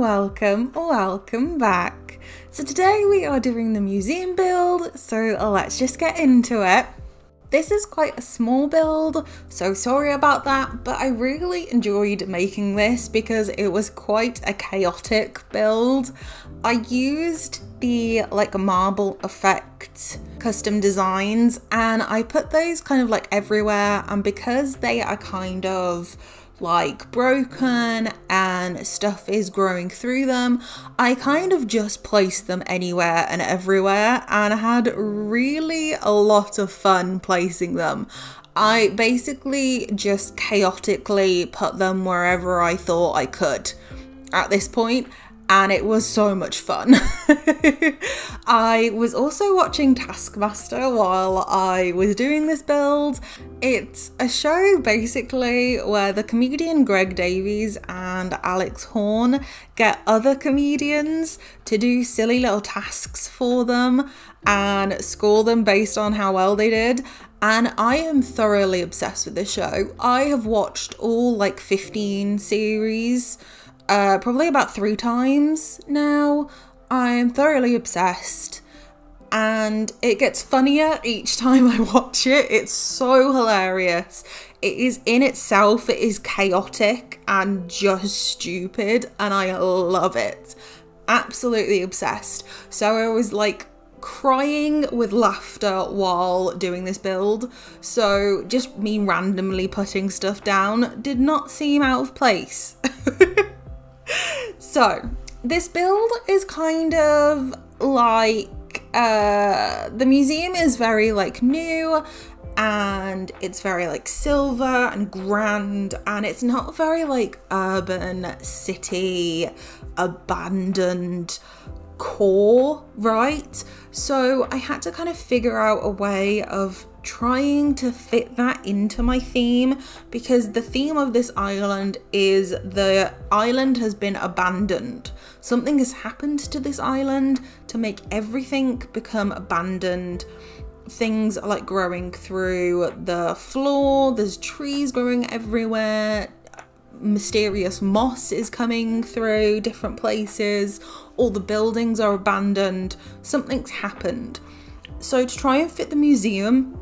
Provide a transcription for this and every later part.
welcome back. So today we are doing the museum build, so let's just get into it. This is quite a small build, so sorry about that, but I really enjoyed making this because it was quite a chaotic build. I used the marble effect custom designs and I put those kind of everywhere, and because they are kind of broken and stuff is growing through them, I kind of just placed them anywhere and everywhere, and I had really a lot of fun placing them. I basically just chaotically put them wherever I thought I could at this point, and it was so much fun. I was also watching Taskmaster while I was doing this build. It's a show basically where the comedian Greg Davies and Alex Horne get other comedians to do silly little tasks for them and score them based on how well they did. And I am thoroughly obsessed with this show. I have watched all 15 series probably about 3 times now. I am thoroughly obsessed, and it gets funnier each time I watch it. It's so hilarious. It is in itself, it is chaotic and just stupid, and I love it. Absolutely obsessed. So I was crying with laughter while doing this build, so just me randomly putting stuff down did not seem out of place. So this build is kind of the museum is very new, and it's very silver and grand, and it's not very urban city abandoned core, right? So I had to kind of figure out a way of trying to fit that into my theme, because the theme of this island is the island has been abandoned. Something has happened to this island to make everything become abandoned. Things are growing through the floor, there's trees growing everywhere, mysterious moss is coming through different places, all the buildings are abandoned, something's happened. So to try and fit the museum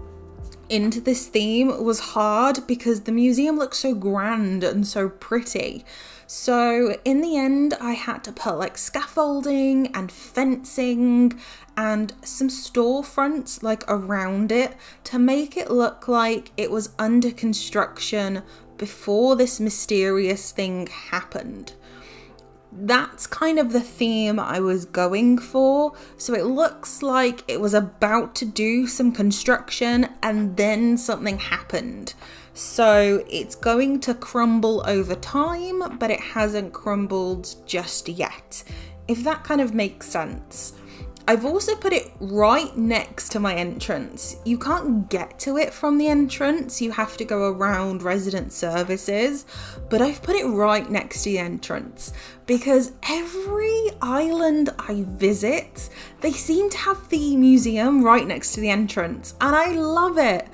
into this theme was hard because the museum looks so grand and so pretty. So in the end I had to put scaffolding and fencing and some storefronts around it to make it look like it was under construction before this mysterious thing happened. That's kind of the theme I was going for. So it looks like it was about to do some construction and then something happened. So it's going to crumble over time, but it hasn't crumbled just yet, if that kind of makes sense. I've also put it right next to my entrance. You can't get to it from the entrance, you have to go around resident services, but I've put it right next to the entrance because every island I visit, they seem to have the museum right next to the entrance, and I love it.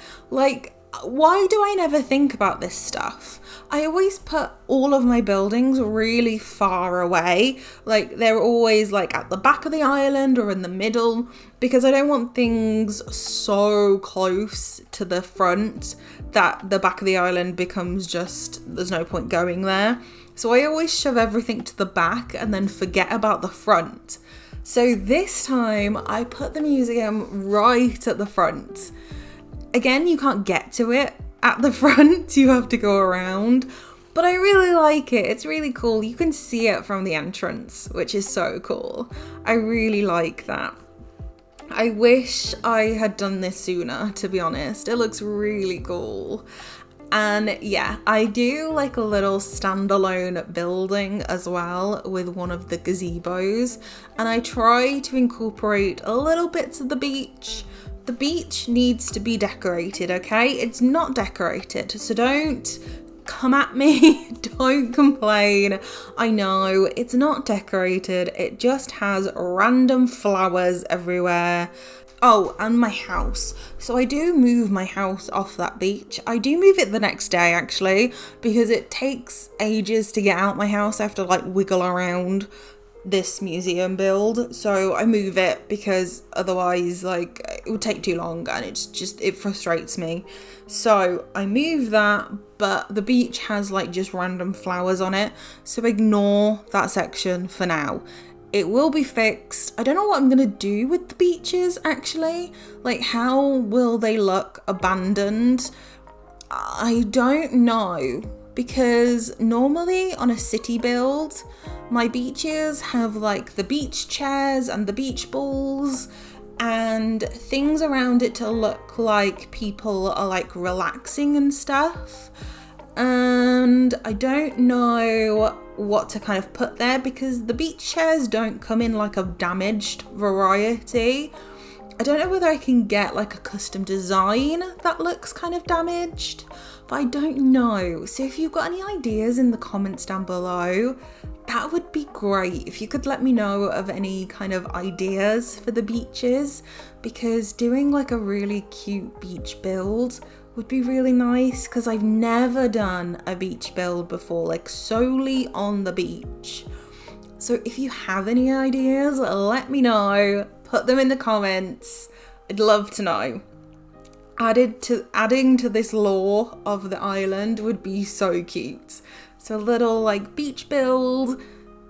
Why do I never think about this stuff? I always put all of my buildings really far away. They're always at the back of the island or in the middle, because I don't want things so close to the front that the back of the island becomes just, there's no point going there. So I always shove everything to the back and then forget about the front. So this time I put the museum right at the front. Again, you can't get to it at the front, you have to go around, but I really like it. It's really cool. You can see it from the entrance, which is so cool. I really like that. I wish I had done this sooner, to be honest. It looks really cool. And yeah, I do a little standalone building as well with one of the gazebos, and I try to incorporate a little bits of the beach. The beach needs to be decorated, okay? It's not decorated, so don't come at me, don't complain. I know it's not decorated, it just has random flowers everywhere. Oh, and my house. So I do move my house off that beach. I do move it the next day actually, because it takes ages to get out my house. I have to like wiggle around this museum build, so I move it because otherwise like it would take too long and it frustrates me. So I move that, but the beach has like just random flowers on it, so ignore that section for now. It will be fixed. I don't know what I'm gonna do with the beaches actually. Like, how will they look abandoned? I don't know, because normally on a city build, my beaches have like the beach chairs and the beach balls and things around it to look like people are like relaxing and stuff. And I don't know what to kind of put there because the beach chairs don't come in like a damaged variety. I don't know whether I can get like a custom design that looks kind of damaged, but I don't know. So if you've got any ideas in the comments down below, that would be great. If you could let me know of any kind of ideas for the beaches, because doing like a really cute beach build would be really nice, because I've never done a beach build before, like solely on the beach. So if you have any ideas, let me know. Put them in the comments. I'd love to know. Adding to this lore of the island would be so cute. So a little like beach build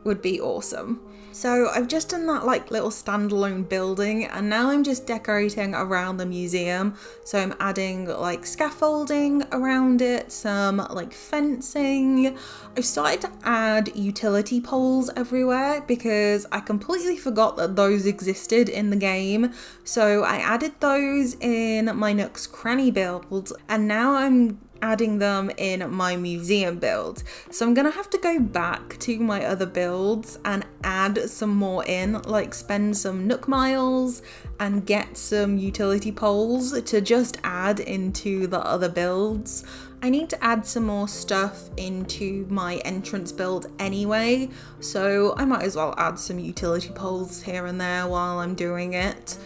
would be awesome. So I've just done that like little standalone building, and now I'm just decorating around the museum. So I'm adding like scaffolding around it, some like fencing. I've started to add utility poles everywhere because I completely forgot that those existed in the game. So I added those in my Nooks Cranny build, and now I'm adding them in my museum build. So I'm gonna have to go back to my other builds and add some more in, like spend some Nook miles and get some utility poles to just add into the other builds. I need to add some more stuff into my entrance build anyway, so I might as well add some utility poles here and there while I'm doing it,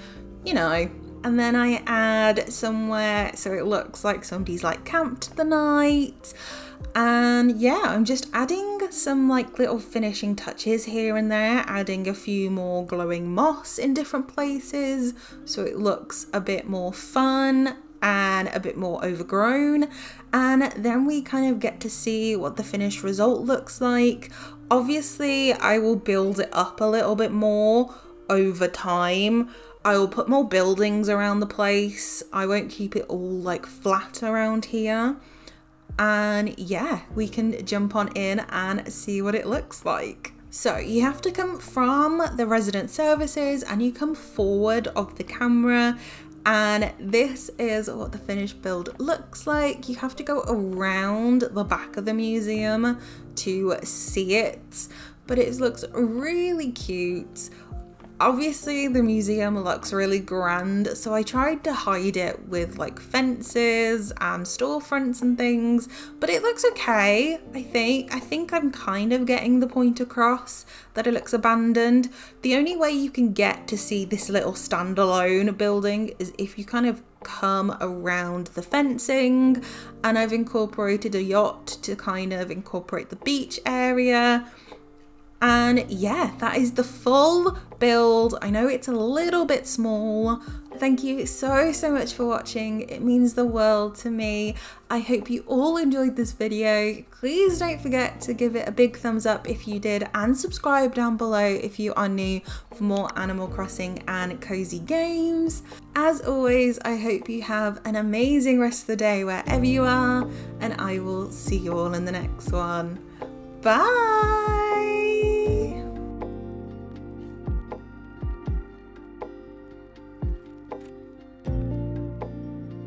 you know. And then I add somewhere so it looks like somebody's like camped the night. And yeah, I'm just adding some like little finishing touches here and there, adding a few more glowing moss in different places so it looks a bit more fun and a bit more overgrown. And then we kind of get to see what the finished result looks like. Obviously, I will build it up a little bit more over time. I will put more buildings around the place. I won't keep it all like flat around here. And yeah, we can jump on in and see what it looks like. So you have to come from the resident services and you come forward of the camera, and this is what the finished build looks like. You have to go around the back of the museum to see it, but it looks really cute. Obviously the museum looks really grand, so I tried to hide it with like fences and storefronts and things, but it looks okay, I think I'm kind of getting the point across that it looks abandoned. The only way you can get to see this little standalone building is if you kind of come around the fencing, and I've incorporated a yacht to kind of incorporate the beach area. And yeah, that is the full build. I know it's a little bit small. Thank you so much for watching. It means the world to me. I hope you all enjoyed this video. Please don't forget to give it a big thumbs up if you did, and subscribe down below if you are new for more Animal Crossing and cozy games. As always, I hope you have an amazing rest of the day wherever you are, and I will see you all in the next one. Bye!